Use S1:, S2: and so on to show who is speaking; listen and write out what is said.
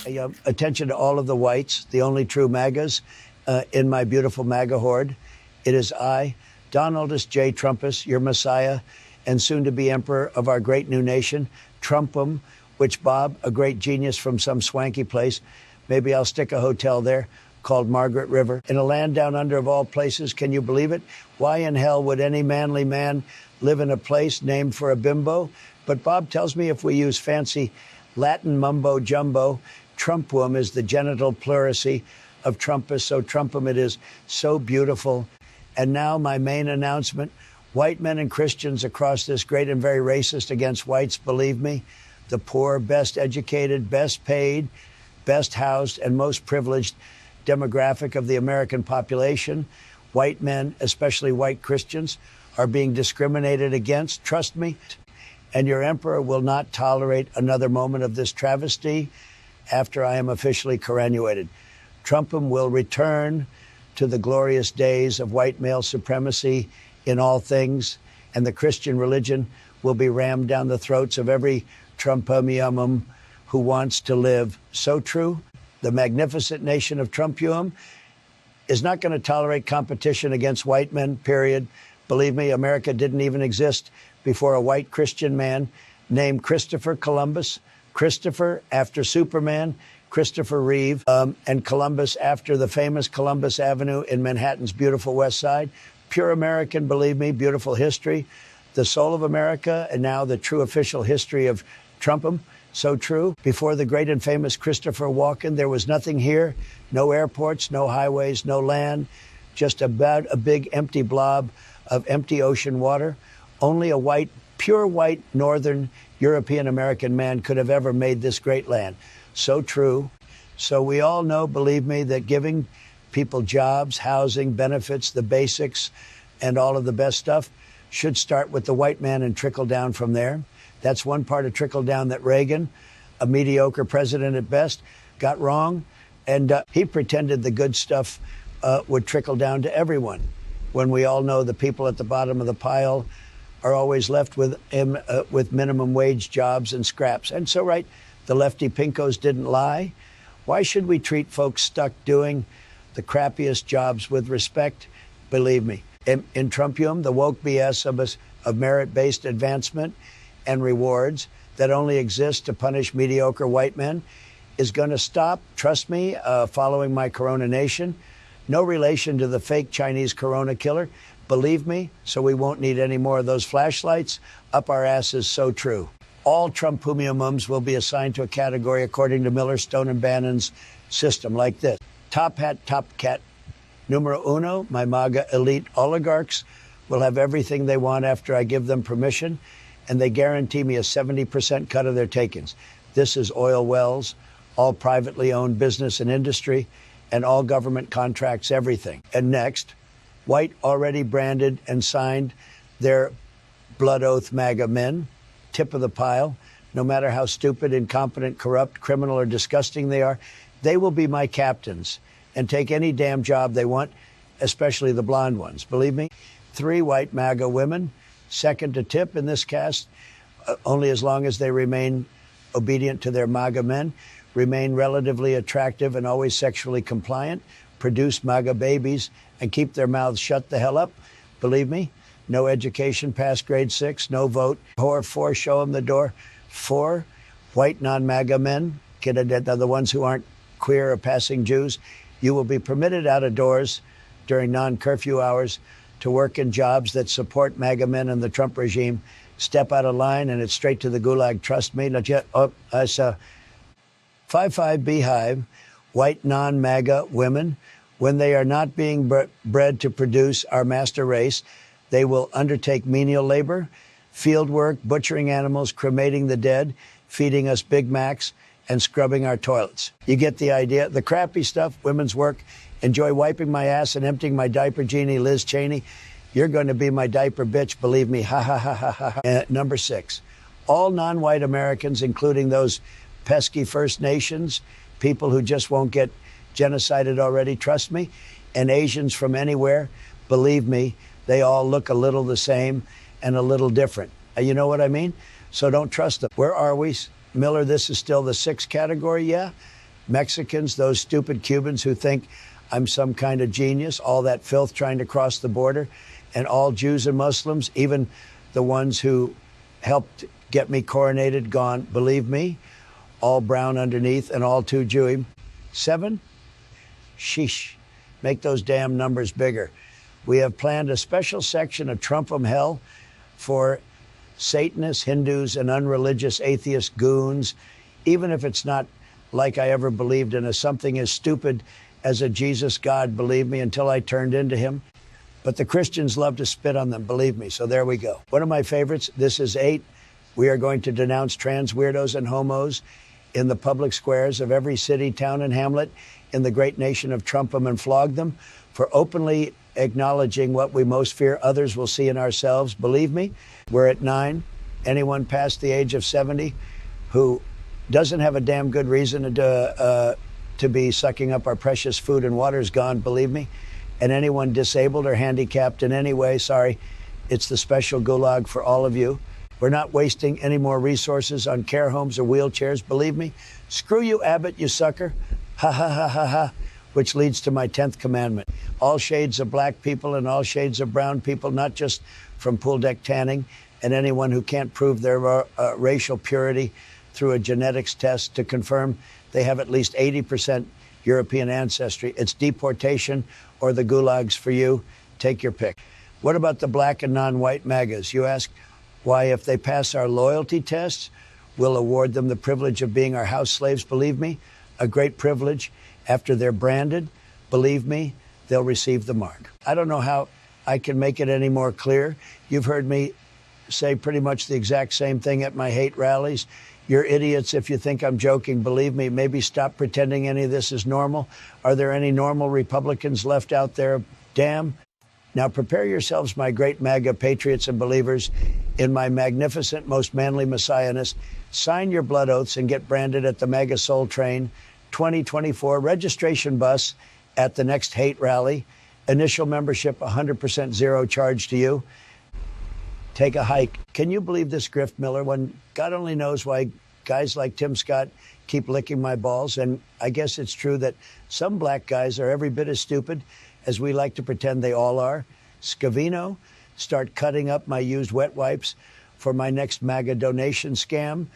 S1: Attention to all of the whites, the only true MAGAs in my beautiful MAGA horde. It is I, Donaldus J. Trumpus, your Messiah, and soon-to-be emperor of our great new nation, Trumpum, which Bob, a great genius from some swanky place, maybe I'll stick a hotel there, called Margaret River, in a land down under of all places. Can you believe it? Why in hell would any manly man live in a place named for a bimbo? But Bob tells me if we use fancy Latin mumbo jumbo, Trumpum is the genital pleurisy of Trumpus, so Trumpum it is so beautiful. And now my main announcement, white men and Christians across this great and very racist against whites, believe me, the poor, best educated, best paid, best housed, and most privileged demographic of the American population, white men, especially white Christians, are being discriminated against. Trust me. And your emperor will not tolerate another moment of this travesty after I am officially coronated. Trumpum will return to the glorious days of white male supremacy in all things, and the Christian religion will be rammed down the throats of every Trumpumium who wants to live. So true. The magnificent nation of Trumpium is not going to tolerate competition against white men, period. Believe me, America didn't even exist before a white Christian man named Christopher Columbus. Christopher after Superman, Christopher Reeve, and Columbus after the famous Columbus Avenue in Manhattan's beautiful West Side. Pure American, believe me, beautiful history. The soul of America, and now the true official history of Trumpum. So true. Before the great and famous Christopher Walken, there was nothing here. No airports, no highways, no land. Just about a big empty blob of empty ocean water. Only a white, pure white, northern European American man could have ever made this great land. So true. So we all know, believe me, that giving people jobs, housing, benefits, the basics, and all of the best stuff should start with the white man and trickle down from there. That's one part of trickle down that Reagan, a mediocre president at best, got wrong. And he pretended the good stuff would trickle down to everyone, when we all know the people at the bottom of the pile are always left with minimum wage jobs and scraps. And so, right, the lefty pinkos didn't lie. Why should we treat folks stuck doing the crappiest jobs with respect? Believe me, in Trumpium, the woke BS of merit-based advancement and rewards that only exist to punish mediocre white men is going to stop. Trust me, following my Corona Nation. No relation to the fake Chinese Corona killer. Believe me, so we won't need any more of those flashlights up our asses. So true. All Trumpumiums will be assigned to a category according to Miller, Stone, and Bannon's system, like this. Top hat, top cat. Numero uno, my MAGA elite oligarchs will have everything they want after I give them permission, and they guarantee me a 70% cut of their takings. This is oil wells, all privately owned business and industry, and all government contracts, everything. And next, white already branded and signed their blood oath MAGA men, tip of the pile, no matter how stupid, incompetent, corrupt, criminal, or disgusting they are, they will be my captains and take any damn job they want, especially the blonde ones. Believe me, 3 white MAGA women, second to tip in this cast, only as long as they remain obedient to their MAGA men, remain relatively attractive and always sexually compliant, produce MAGA babies, and keep their mouths shut the hell up. Believe me, no education past grade 6, no vote. 4, show them the door. 4, white non-MAGA men, the ones who aren't queer or passing Jews, you will be permitted out of doors during non-curfew hours to work in jobs that support MAGA men and the Trump regime. Step out of line and it's straight to the gulag. Trust me. Not yet. Oh, I saw 5 Beehive, white non-MAGA women, when they are not being bred to produce our master race, they will undertake menial labor, field work, butchering animals, cremating the dead, feeding us Big Macs, and scrubbing our toilets. You get the idea. The crappy stuff, women's work, enjoy wiping my ass and emptying my diaper, Jeannie, Liz Cheney. You're going to be my diaper bitch, believe me. Ha, ha, ha, ha, ha. Number 6, all non-white Americans, including those pesky First Nations, people who just won't get genocided already, trust me, and Asians from anywhere, believe me, they all look a little the same and a little different. You know what I mean? So don't trust them. Where are we? Miller, this is still the 6th category, yeah? Mexicans, those stupid Cubans who think I'm some kind of genius, all that filth trying to cross the border, and all Jews and Muslims, even the ones who helped get me coronated, gone, believe me, all brown underneath and all too Jewy. 7, sheesh, make those damn numbers bigger. We have planned a special section of Trump'em hell for Satanists, Hindus, and unreligious atheist goons, even if it's not like I ever believed in something as stupid as a Jesus God, believe me, until I turned into him. But the Christians love to spit on them, believe me, so there we go. One of my favorites, this is 8. We are going to denounce trans weirdos and homos in the public squares of every city, town, and hamlet in the great nation of Trump'em and flog them for openly acknowledging what we most fear others will see in ourselves. Believe me, we're at 9. Anyone past the age of 70 who doesn't have a damn good reason to be sucking up our precious food and water is gone, believe me. And anyone disabled or handicapped in any way, sorry, it's the special gulag for all of you. We're not wasting any more resources on care homes or wheelchairs, believe me. Screw you, Abbott, you sucker. Ha, ha, ha, ha, ha. Which leads to my 10th commandment. All shades of black people and all shades of brown people, not just from pool deck tanning, and anyone who can't prove their racial purity through a genetics test to confirm they have at least 80% European ancestry. It's deportation or the gulags for you. Take your pick. What about the black and non-white MAGAs? You ask why, if they pass our loyalty tests, we'll award them the privilege of being our house slaves. Believe me, a great privilege. After they're branded, believe me, they'll receive the mark. I don't know how I can make it any more clear. You've heard me say pretty much the exact same thing at my hate rallies. You're idiots if you think I'm joking. Believe me, maybe stop pretending any of this is normal. Are there any normal Republicans left out there? Damn. Now prepare yourselves, my great MAGA patriots and believers, in my magnificent, most manly messiahness. Sign your blood oaths and get branded at the MAGA Soul Train 2024 registration bus at the next hate rally. Initial membership, 100% zero charge to you. Take a hike. Can you believe this grift, Miller? When God only knows why guys like Tim Scott keep licking my balls. And I guess it's true that some black guys are every bit as stupid as we like to pretend they all are. Scavino, start cutting up my used wet wipes for my next MAGA donation scam.